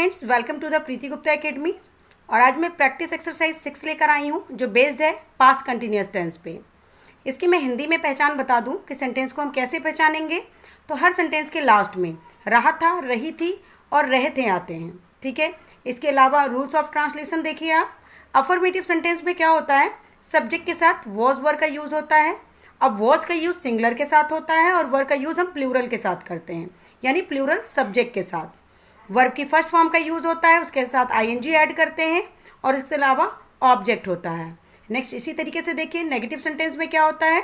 Friends, welcome to the Preeti Gupta academy. और आज मैं प्रैक्टिस एक्सरसाइज 6 लेकर आई हूँ जो बेस्ड है पास्ट कंटिन्यूअस टेंस पे। इसकी मैं हिंदी में पहचान बता दूँ कि सेंटेंस को हम कैसे पहचानेंगे। तो हर सेंटेंस के लास्ट में रहा था, रही थी और रहे थे आते हैं। ठीक है। इसके अलावा रूल्स ऑफ ट्रांसलेशन देखिए आप। अफर्मेटिव सेंटेंस में क्या होता है, सब्जेक्ट के साथ वॉज वर्ब का यूज़ होता है। अब वॉज का यूज़ सिंगुलर के साथ होता है और वर्ब का यूज़ हम प्लूरल के साथ करते हैं, यानी प्लूरल सब्जेक्ट के साथ। वर्ब की फर्स्ट फॉर्म का यूज़ होता है, उसके साथ आईएनजी ऐड करते हैं और इसके अलावा ऑब्जेक्ट होता है। नेक्स्ट इसी तरीके से देखिए नेगेटिव सेंटेंस में क्या होता है,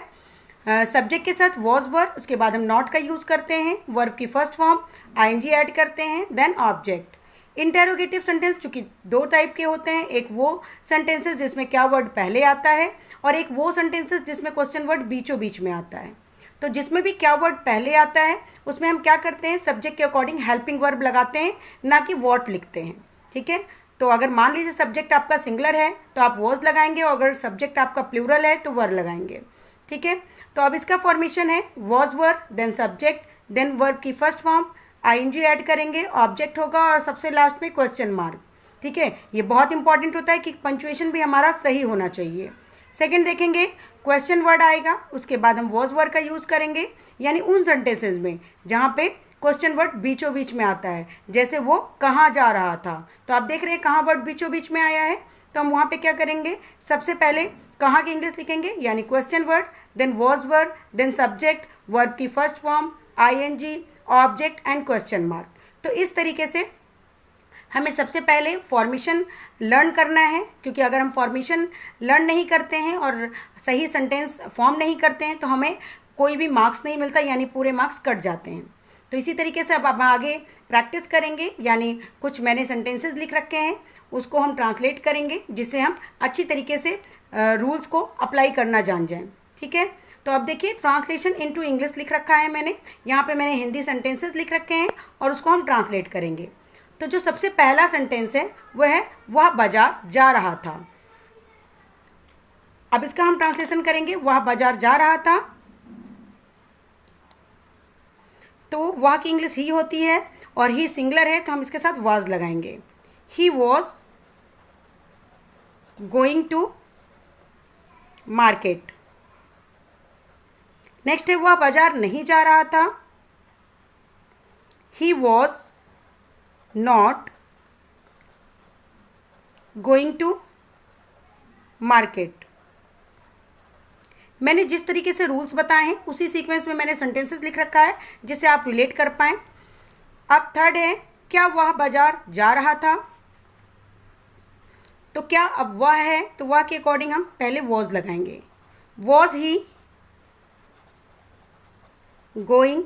सब्जेक्ट के साथ वॉज वर्ब, उसके बाद हम नॉट का यूज़ करते हैं, वर्ब की फर्स्ट फॉर्म आईएनजी ऐड करते हैं, देन ऑब्जेक्ट। इंटेरोगेटिव सेंटेंस चूँकि दो टाइप के होते हैं, एक वो सेंटेंसेस जिसमें क्या वर्ड पहले आता है और एक वो सेंटेंसेस जिसमें क्वेश्चन वर्ड बीचों बीच में आता है। तो जिसमें भी क्या वर्ड पहले आता है उसमें हम क्या करते हैं, सब्जेक्ट के अकॉर्डिंग हेल्पिंग वर्ब लगाते हैं, ना कि वॉट लिखते हैं। ठीक है। तो अगर मान लीजिए सब्जेक्ट आपका सिंगुलर है तो आप वॉज लगाएंगे और अगर सब्जेक्ट आपका प्लूरल है तो वर लगाएंगे। ठीक है। तो अब इसका फॉर्मेशन है was verb, then subject, then verb की फर्स्ट फॉर्म आईएनजी ऐड करेंगे, ऑब्जेक्ट होगा और सबसे लास्ट में क्वेश्चन मार्क। ठीक है। ये बहुत इंपॉर्टेंट होता है कि पंक्चुएशन भी हमारा सही होना चाहिए। सेकंड देखेंगे, क्वेश्चन वर्ड आएगा, उसके बाद हम वॉज वर्ड का यूज़ करेंगे, यानी उन सेंटेंसेस में जहाँ पे क्वेश्चन वर्ड बीचों बीच में आता है। जैसे वो कहाँ जा रहा था, तो आप देख रहे हैं कहाँ वर्ड बीचों बीच में आया है, तो हम वहाँ पे क्या करेंगे, सबसे पहले कहाँ की इंग्लिश लिखेंगे, यानी question word, then was word, then subject, verb की first form I N G, object and question mark. तो इस तरीके से हमें सबसे पहले फॉर्मेशन लर्न करना है, क्योंकि अगर हम फॉर्मेशन लर्न नहीं करते हैं और सही सेंटेंस फॉर्म नहीं करते हैं तो हमें कोई भी मार्क्स नहीं मिलता, यानी पूरे मार्क्स कट जाते हैं। तो इसी तरीके से अब हम आगे प्रैक्टिस करेंगे, यानी कुछ मैंने सेंटेंसेस लिख रखे हैं उसको हम ट्रांसलेट करेंगे, जिससे हम अच्छी तरीके से रूल्स को अप्लाई करना जान जाएं। ठीक है। तो अब देखिए ट्रांसलेशन इनटू इंग्लिश लिख रखा है मैंने, यहाँ पे मैंने हिंदी सेंटेंसेस लिख रखे हैं और उसको हम ट्रांसलेट करेंगे। तो जो सबसे पहला सेंटेंस है वो है वह बाजार जा रहा था। अब इसका हम ट्रांसलेशन करेंगे, वह बाजार जा रहा था। तो वह की इंग्लिश ही होती है और ही सिंगुलर है तो हम इसके साथ वाज लगाएंगे। He was going to market. Next है वह बाजार नहीं जा रहा था। He was not going to market. मैंने जिस तरीके से रूल्स बताए हैं उसी सीक्वेंस में मैंने सेंटेंसेस लिख रखा है जिससे आप रिलेट कर पाएँ। अब थर्ड है क्या वह बाजार जा रहा था। तो क्या अब वह है तो वह के अकॉर्डिंग हम पहले वॉज लगाएंगे। Was he going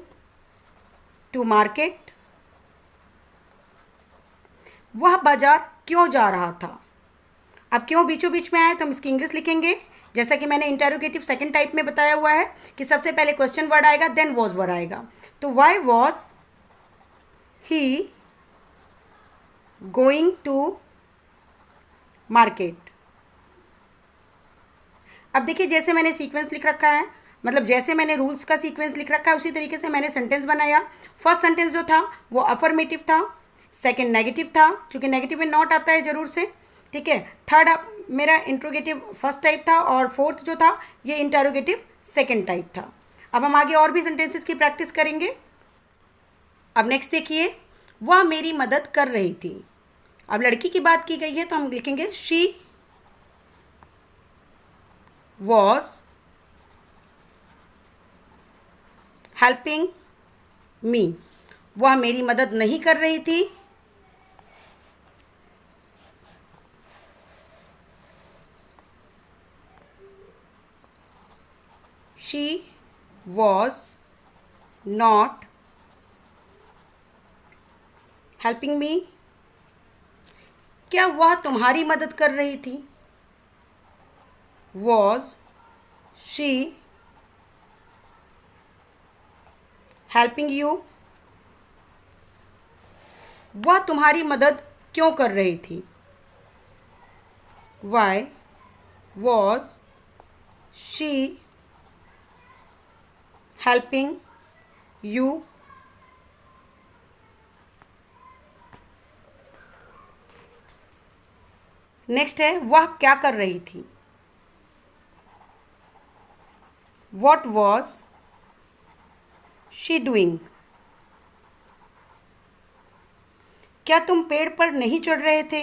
to market. वह बाजार क्यों जा रहा था। अब क्यों बीचों बीच में आया तो हम इसकी इंग्लिश लिखेंगे, जैसा कि मैंने इंटेरोगेटिव सेकंड टाइप में बताया हुआ है कि सबसे पहले क्वेश्चन वर्ड आएगा, देन वॉज वर्ड आएगा। तो why was he going to market. अब देखिए जैसे मैंने सीक्वेंस लिख रखा है, मतलब जैसे मैंने रूल्स का सीक्वेंस लिख रखा है उसी तरीके से मैंने सेंटेंस बनाया। फर्स्ट सेंटेंस जो था वो अफर्मेटिव था, सेकंड नेगेटिव था, क्योंकि नेगेटिव में नॉट आता है जरूर से। ठीक है। थर्ड मेरा इंट्रोगेटिव फर्स्ट टाइप था और फोर्थ जो था ये इंटेरोगेटिव सेकंड टाइप था। अब हम आगे और भी सेंटेंसेस की प्रैक्टिस करेंगे। अब नेक्स्ट देखिए, वह मेरी मदद कर रही थी। अब लड़की की बात की गई है तो हम लिखेंगे शी वॉज हेल्पिंग मी। वह मेरी मदद नहीं कर रही थी। She was not helping me. क्या वह तुम्हारी मदद कर रही थी। Was she helping you. वह तुम्हारी मदद क्यों कर रही थी। Why was she helping you. Next है वह क्या कर रही थी। What was she doing. क्या तुम पेड़ पर नहीं चढ़ रहे थे।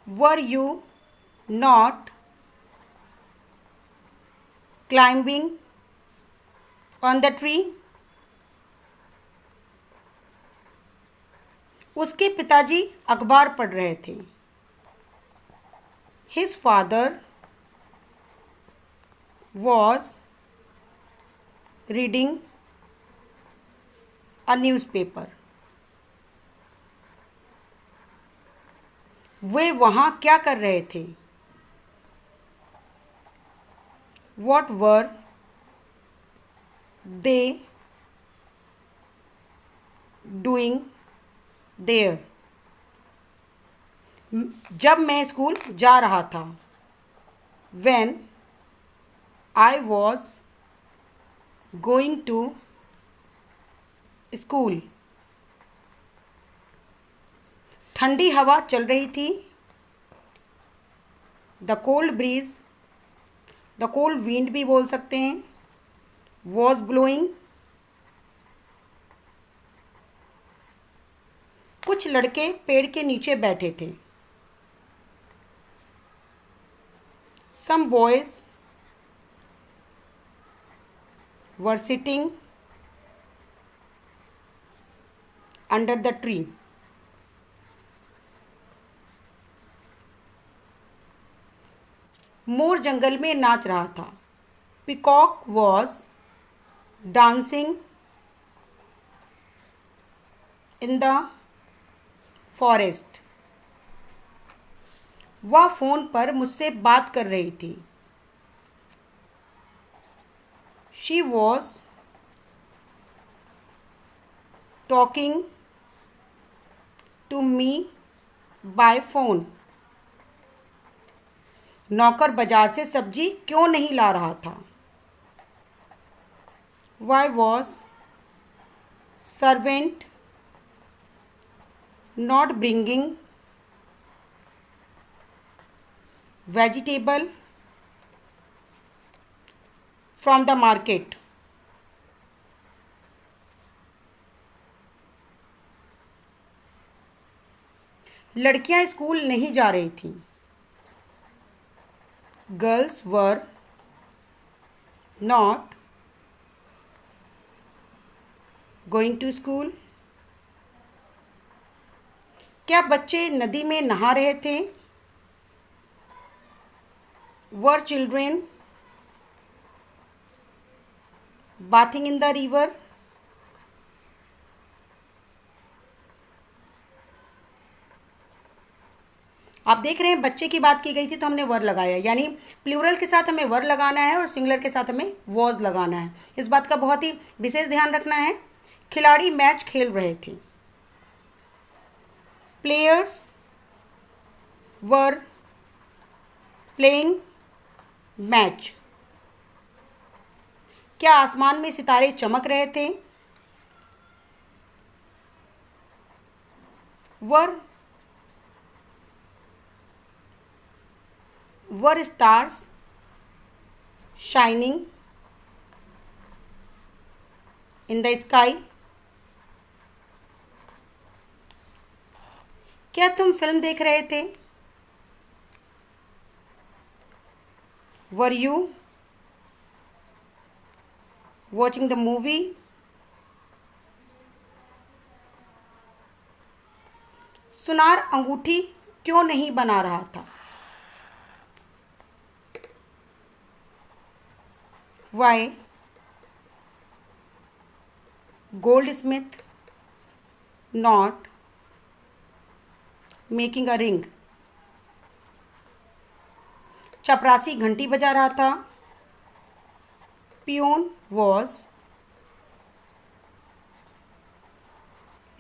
Were you not climbing on the tree. उसके पिताजी अखबार पढ़ रहे थे। His father was reading a newspaper. वे वहाँ क्या कर रहे थे। What were they doing there. जब मैं स्कूल जा रहा था। When I was going to school. ठंडी हवा चल रही थी। The cold breeze, the cold wind भी बोल सकते हैं। Was blowing. कुछ लड़के पेड़ के नीचे बैठे थे। Some boys were sitting under the tree. मोर जंगल में नाच रहा था। Peacock was dancing in the forest. वह फ़ोन पर मुझसे बात कर रही थी। She was talking to me by phone. नौकर बाजार से सब्जी क्यों नहीं ला रहा था। Why was servant not bringing vegetable from the market. लड़कियां स्कूल नहीं जा रही थीं। Girls were not going to school. क्या बच्चे नदी में नहा रहे थे। Were children bathing in the river. आप देख रहे हैं बच्चे की बात की गई थी तो हमने वर लगाया, यानी प्लूरल के साथ हमें वर लगाना है और सिंगुलर के साथ हमें वॉज लगाना है। इस बात का बहुत ही विशेष ध्यान रखना है। खिलाड़ी मैच खेल रहे थे। Players were playing match. क्या आसमान में सितारे चमक रहे थे। Were stars shining in the sky. क्या तुम फिल्म देख रहे थे। Were you watching the movie. सुनार अंगूठी क्यों नहीं बना रहा था। Why goldsmith not making a ring. चपरासी घंटी बजा रहा था। Peon was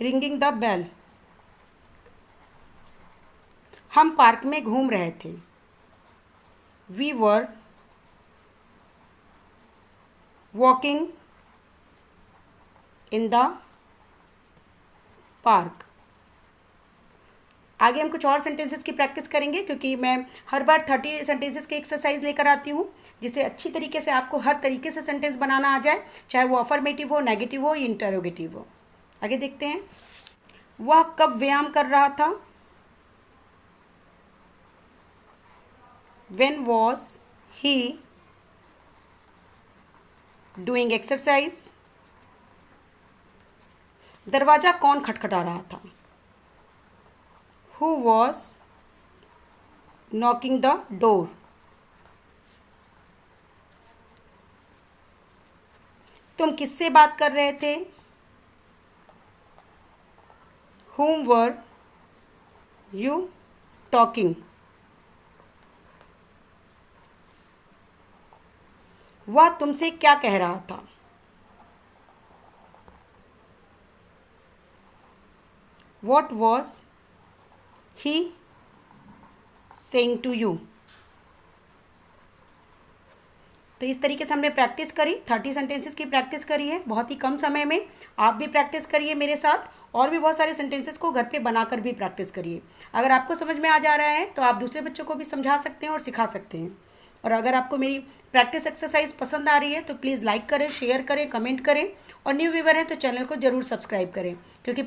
ringing the bell. हम पार्क में घूम रहे थे। We were walking in the park. आगे हम कुछ और सेंटेंसेस की प्रैक्टिस करेंगे, क्योंकि मैं हर बार 30 सेंटेंसेस की एक्सरसाइज लेकर आती हूँ, जिससे अच्छी तरीके से आपको हर तरीके से सेंटेंस बनाना आ जाए, चाहे वो अफर्मेटिव हो, नेगेटिव हो या इंटरोगेटिव हो। आगे देखते हैं। वह कब व्यायाम कर रहा था? When was he doing exercise? दरवाजा कौन खटखटा रहा था? Who was knocking the door? तुम किससे बात कर रहे थे? Whom were you talking? वह तुमसे क्या कह रहा था? What was he saying to you? तो इस तरीके से हमने प्रैक्टिस करी, 30 सेंटेंसेस की प्रैक्टिस करी है बहुत ही कम समय में। आप भी प्रैक्टिस करिए मेरे साथ, और भी बहुत सारे सेंटेंसेस को घर पे बनाकर भी प्रैक्टिस करिए। अगर आपको समझ में आ जा रहा है तो आप दूसरे बच्चों को भी समझा सकते हैं और सिखा सकते हैं। और अगर आपको मेरी प्रैक्टिस एक्सरसाइज पसंद आ रही है तो प्लीज़ लाइक करें, शेयर करें, कमेंट करें, और न्यू व्यूवर हैं तो चैनल को ज़रूर सब्सक्राइब करें, क्योंकि